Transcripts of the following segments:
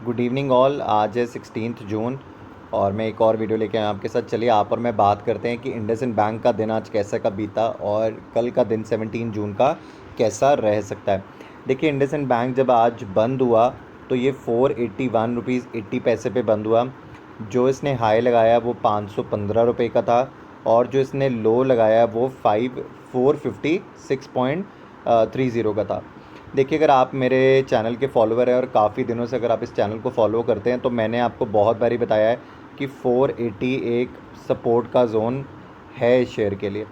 Good evening all. आज है 16 जून और मैं एक और वीडियो लेके आया आपके साथ। चलिए आप और मैं बात करते हैं कि इंडसइंड बैंक का दिन आज कैसा का बीता और कल का दिन 17 जून का कैसा रह सकता है। देखिए इंडसइंड बैंक जब आज बंद हुआ तो ये 481 रुपीज़ 80 पैसे पे बंद हुआ। जो इसने हाई लगाया वो 515 रुपये का था और जो इसने लो लगाया वो 456.30 का था। देखिए अगर आप मेरे चैनल के फॉलोअर हैं और काफ़ी दिनों से अगर आप इस चैनल को फॉलो करते हैं तो मैंने आपको बहुत बारी बताया है कि 480 एक सपोर्ट का जोन है इस शेयर के लिए,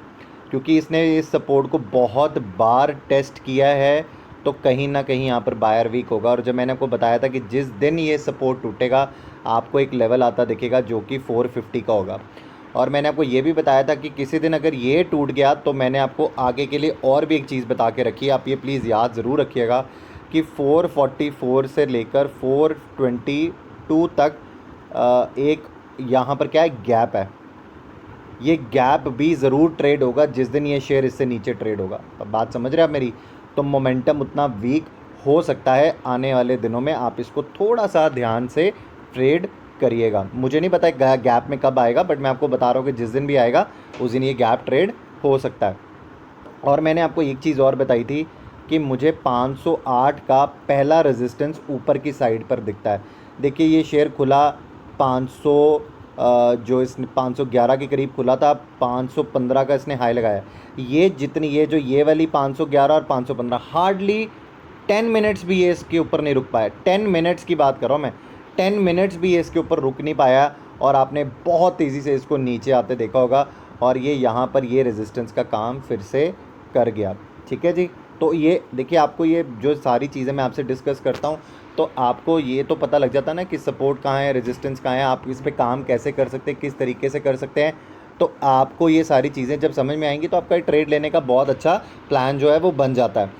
क्योंकि इसने इस सपोर्ट को बहुत बार टेस्ट किया है। तो कहीं ना कहीं यहाँ पर बायर वीक होगा और जब मैंने आपको बताया था कि जिस दिन ये सपोर्ट टूटेगा आपको एक लेवल आता दिखेगा जो कि 450 का होगा। और मैंने आपको ये भी बताया था कि किसी दिन अगर ये टूट गया तो मैंने आपको आगे के लिए और भी एक चीज़ बता के रखी है, आप ये प्लीज़ याद ज़रूर रखिएगा कि 444 से लेकर 422 तक एक यहाँ पर क्या है, गैप है। ये गैप भी ज़रूर ट्रेड होगा जिस दिन ये शेयर इससे नीचे ट्रेड होगा। अब बात समझ रहे हैं आप मेरी? तो मोमेंटम उतना वीक हो सकता है आने वाले दिनों में, आप इसको थोड़ा सा ध्यान से ट्रेड करिएगा। मुझे नहीं पता गैप में कब आएगा, बट मैं आपको बता रहा हूँ कि जिस दिन भी आएगा उस दिन ये गैप ट्रेड हो सकता है। और मैंने आपको एक चीज़ और बताई थी कि मुझे 508 का पहला रेजिस्टेंस ऊपर की साइड पर दिखता है। देखिए ये शेयर खुला 500 जो इसने 511 के करीब खुला था, 515 का इसने हाई लगाया। ये जितनी ये वाली 511 और 515 हार्डली 10 मिनट्स भी ये इसके ऊपर नहीं रुक पाया। 10 मिनट्स की बात कर रहा हूँ मैं, 10 मिनट्स भी ये इसके ऊपर रुक नहीं पाया और आपने बहुत तेज़ी से इसको नीचे आते देखा होगा और ये यहाँ पर ये रेजिस्टेंस का काम फिर से कर गया। ठीक है जी। तो ये देखिए आपको ये जो सारी चीज़ें मैं आपसे डिस्कस करता हूँ तो आपको ये तो पता लग जाता है ना कि सपोर्ट कहाँ है, रेजिस्टेंस कहाँ है, आप इस पे काम कैसे कर सकते हैं, किस तरीके से कर सकते हैं। तो आपको ये सारी चीज़ें जब समझ में आएंगी तो आपका ट्रेड लेने का बहुत अच्छा प्लान जो है वो बन जाता है।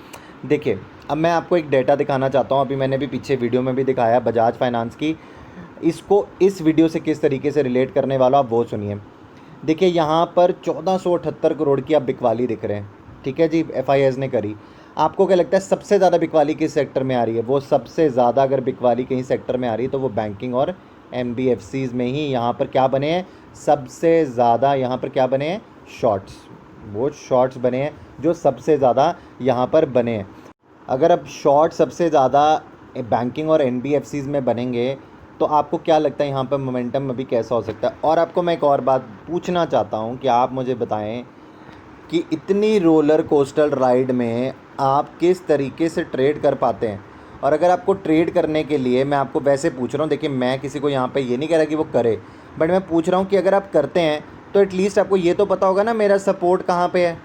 देखिए अब मैं आपको एक डेटा दिखाना चाहता हूँ, अभी मैंने भी पीछे वीडियो में भी दिखाया बजाज फाइनेंस की। इसको इस वीडियो से किस तरीके से रिलेट करने वाला आप वो सुनिए। देखिए यहाँ पर 1478 करोड़ की आप बिकवाली दिख रहे हैं। ठीक है जी, एफआईआईज ने करी। आपको क्या लगता है सबसे ज़्यादा बिकवाली किस सेक्टर में आ रही है? वो सबसे ज़्यादा अगर बिकवाली कहीं सेक्टर में आ रही है तो वो बैंकिंग और एनबीएफसीज़ में ही यहाँ पर क्या बने हैं सबसे ज़्यादा, यहाँ पर क्या बने हैं, शॉर्ट्स। वो शॉर्ट्स बने हैं जो सबसे ज़्यादा यहाँ पर बने हैं। अगर अब शॉर्ट सबसे ज़्यादा बैंकिंग और एनबीएफसीज़ में बनेंगे तो आपको क्या लगता है यहाँ पर मोमेंटम अभी कैसा हो सकता है? और आपको मैं एक और बात पूछना चाहता हूँ कि आप मुझे बताएं कि इतनी रोलर कोस्टर राइड में आप किस तरीके से ट्रेड कर पाते हैं। और अगर आपको ट्रेड करने के लिए मैं आपको वैसे पूछ रहा हूँ, देखिए मैं किसी को यहाँ पे ये नहीं कह रहा कि वो करे, बट मैं पूछ रहा हूँ कि अगर आप करते हैं तो एटलीस्ट आपको ये तो पता होगा ना मेरा सपोर्ट कहाँ पे है,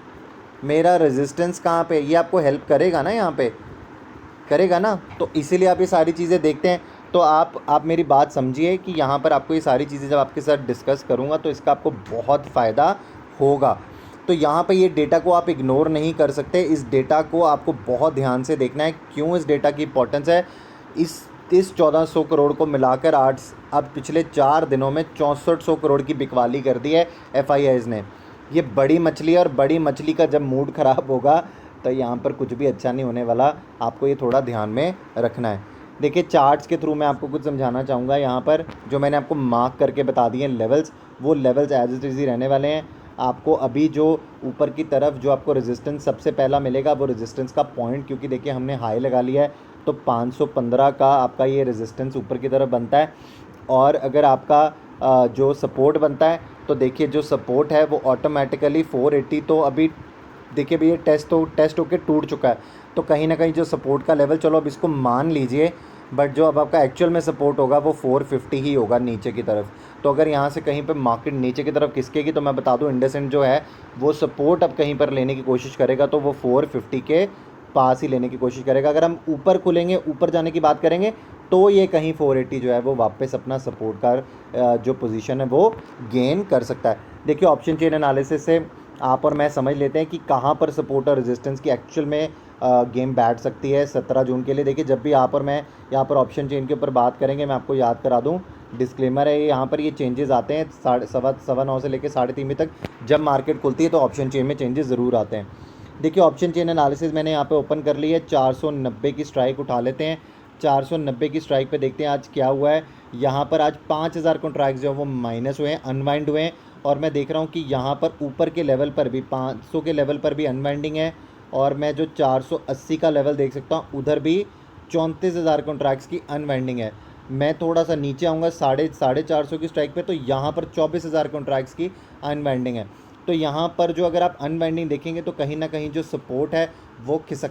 मेरा रेजिस्टेंस कहाँ पे है। ये आपको हेल्प करेगा ना, यहाँ पे करेगा ना। तो इसीलिए आप ये सारी चीज़ें देखते हैं। तो आप मेरी बात समझिए कि यहाँ पर आपको ये सारी चीज़ें जब आपके साथ डिस्कस करूँगा तो इसका आपको बहुत फ़ायदा होगा। तो यहाँ पे ये डेटा को आप इग्नोर नहीं कर सकते, इस डेटा को आपको बहुत ध्यान से देखना है। क्यों इस डेटा की इंपॉर्टेंस है? इस 1400 करोड़ को मिलाकर अब पिछले 4 दिनों में 6400 करोड़ की बिकवाली कर दी है एफआईआईज ने। ये बड़ी मछली है और बड़ी मछली का जब मूड ख़राब होगा तो यहाँ पर कुछ भी अच्छा नहीं होने वाला, आपको ये थोड़ा ध्यान में रखना है। देखिए चार्ट्स के थ्रू मैं आपको कुछ समझाना चाहूँगा। यहाँ पर जो मैंने आपको मार्क करके बता दिए लेवल्स, वो लेवल्स एज इट इज़ ही रहने वाले हैं। आपको अभी जो ऊपर की तरफ जो आपको रेजिस्टेंस सबसे पहला मिलेगा वो रेजिस्टेंस का पॉइंट, क्योंकि देखिए हमने हाई लगा लिया है तो 515 का आपका ये रेजिस्टेंस ऊपर की तरफ बनता है। और अगर आपका जो सपोर्ट बनता है तो देखिए जो सपोर्ट है वो ऑटोमेटिकली 480, तो अभी देखिए भैया टेस्ट होके टूट चुका है। तो कहीं ना कहीं जो सपोर्ट का लेवल, चलो अब इसको मान लीजिए, बट जो अब आपका एक्चुअल में सपोर्ट होगा वो 450 ही होगा नीचे की तरफ। तो अगर यहाँ से कहीं पे मार्केट नीचे की तरफ खिसकेगी तो मैं बता दूँ इंडसइंड जो है वो सपोर्ट अब कहीं पर लेने की कोशिश करेगा तो वो 450 के पास ही लेने की कोशिश करेगा। अगर हम ऊपर खुलेंगे, ऊपर जाने की बात करेंगे तो ये कहीं 480 जो है वो वापस अपना सपोर्ट का जो पोजीशन है वो गेन कर सकता है। देखिए ऑप्शन चेन एनालिसिस से आप और मैं समझ लेते हैं कि कहाँ पर सपोर्ट और रेजिस्टेंस की एक्चुअल में गेम बैठ सकती है 17 जून के लिए। देखिए जब भी आप और मैं यहाँ पर ऑप्शन चेन के ऊपर बात करेंगे, मैं आपको याद करा दूँ, डिस्क्लेमर है यहाँ पर, ये चेंजेस आते हैं 9:15 से लेकर 3:30 बजे तक जब मार्केट खुलती है तो ऑप्शन चेन में चेंजेस ज़रूर आते हैं। देखिए ऑप्शन चेन एनालिसिस मैंने यहाँ पे ओपन कर ली है, 490 की स्ट्राइक उठा लेते हैं। 490 की स्ट्राइक पे देखते हैं आज क्या हुआ है। यहाँ पर आज 5000 कॉन्ट्रैक्ट्स जो है वो माइनस हुए हैं, अनवाइंड हुए हैं। और मैं देख रहा हूँ कि यहाँ पर ऊपर के लेवल पर भी 500 के लेवल पर भी अनवाइंडिंग है। और मैं जो 480 का लेवल देख सकता हूँ उधर भी 34,000 कॉन्ट्रैक्ट्स की अनवाइंडिंग है। मैं थोड़ा सा नीचे आऊँगा साढ़े 450 की स्ट्राइक पे, तो यहाँ पर 24,000 कॉन्ट्रैक्ट्स की अनवाइंडिंग है। तो यहाँ पर जो अगर आप अनवाइंडिंग देखेंगे तो कहीं ना कहीं जो सपोर्ट है वो खिसक,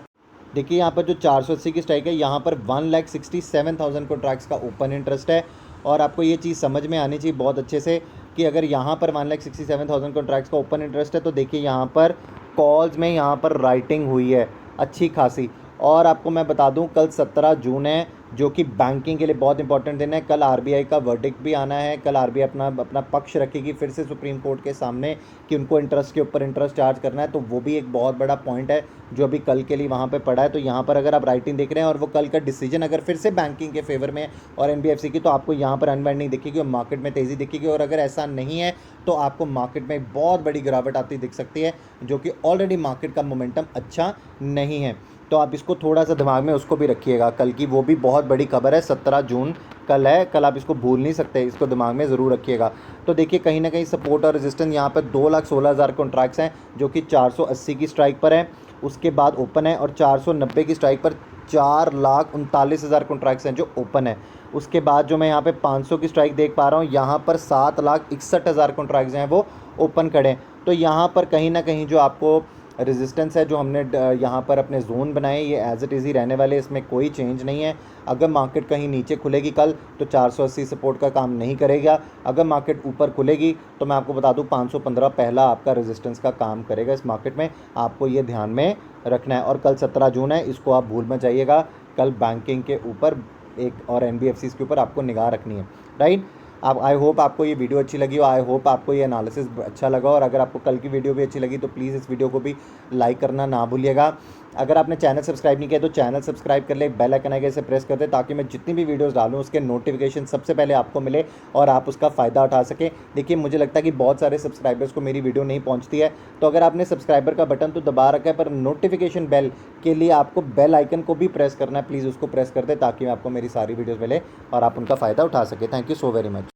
देखिए यहाँ पर जो 480 की स्ट्राइक है यहाँ पर 1,67,000 कॉन्ट्रैक्ट्स का ओपन इंटरेस्ट है। और आपको ये चीज़ समझ में आनी चाहिए बहुत अच्छे से कि अगर यहाँ पर 1,67,000 कॉन्ट्रैक्ट्स का ओपन इंटरेस्ट है तो देखिए यहाँ पर कॉल्स में यहाँ पर राइटिंग हुई है अच्छी खासी। और आपको मैं बता दूं कल 17 जून है, जो कि बैंकिंग के लिए बहुत इंपॉर्टेंट दिन है। कल आरबीआई का वर्डिक्ट भी आना है। कल आरबीआई अपना अपना पक्ष रखेगी फिर से सुप्रीम कोर्ट के सामने कि उनको इंटरेस्ट के ऊपर इंटरेस्ट चार्ज करना है। तो वो भी एक बहुत बड़ा पॉइंट है जो अभी कल के लिए वहाँ पे पड़ा है। तो यहाँ पर अगर आप राइटिंग देख रहे हैं और वो कल का डिसीजन अगर फिर से बैंकिंग के फेवर में और एनबीएफसी की, तो आपको यहाँ पर अनवाइंडिंग दिखेगी और मार्केट में तेज़ी दिखेगी। और अगर ऐसा नहीं है तो आपको मार्केट में बहुत बड़ी गिरावट आती दिख सकती है, जो कि ऑलरेडी मार्केट का मोमेंटम अच्छा नहीं है। तो आप इसको थोड़ा सा दिमाग में उसको भी रखिएगा। कल की वो भी बहुत बड़ी खबर है, 17 जून कल है, कल आप इसको भूल नहीं सकते, इसको दिमाग में ज़रूर रखिएगा। तो देखिए कहीं ना कहीं सपोर्ट और रेजिस्टेंस यहाँ पर 2,16,000 कॉन्ट्रैक्ट्स हैं जो कि 480 की स्ट्राइक पर है, उसके बाद ओपन है। और 490 की स्ट्राइक पर 4,39,000 कॉन्ट्रैक्ट्स हैं जो ओपन है। उसके बाद जो मैं यहाँ पे 500 की स्ट्राइक देख पा रहा हूँ, यहाँ पर 7,61,000 कॉन्ट्रैक्ट्स हैं वो ओपन खड़े हैं। तो यहाँ पर कहीं ना कहीं जो आपको रेजिस्टेंस है जो हमने यहाँ पर अपने जोन बनाए, ये एज इट इज़ ही रहने वाले, इसमें कोई चेंज नहीं है। अगर मार्केट कहीं नीचे खुलेगी कल तो 480 सपोर्ट का काम नहीं करेगा। अगर मार्केट ऊपर खुलेगी तो मैं आपको बता दूँ 515 पहला आपका रेजिस्टेंस का काम करेगा इस मार्केट में, आपको ये ध्यान में रखना है। और कल 17 जून है, इसको आप भूल मत जाइएगा। कल बैंकिंग के ऊपर एक और एनबीएफसीज़ के ऊपर आपको निगाह रखनी है, राइट। आप आई होप आपको ये वीडियो अच्छी लगी हो, आई होप आपको ये एनालिसिस अच्छा लगा। और अगर आपको कल की वीडियो भी अच्छी लगी तो प्लीज़ इस वीडियो को भी लाइक करना ना भूलिएगा। अगर आपने चैनल सब्सक्राइब नहीं किया तो चैनल सब्सक्राइब कर ले, बेल आइकन आएगा इसे प्रेस कर दे ताकि मैं जितनी भी वीडियोस डालूं उसके नोटिफिकेशन सबसे पहले आपको मिले और आप उसका फ़ायदा उठा सकें। देखिए मुझे लगता है कि बहुत सारे सब्सक्राइबर्स को मेरी वीडियो नहीं पहुंचती है, तो अगर आपने सब्सक्राइबर का बटन तो दबा रखा है पर नोटिफिकेशन बेल के लिए आपको बेल आइकन को भी प्रेस करना है। प्लीज़ उसको प्रेस कर दे ताकि आपको मेरी सारी वीडियोज़ मिले और आप उनका फ़ायदा उठा सकें। Thank you so very much.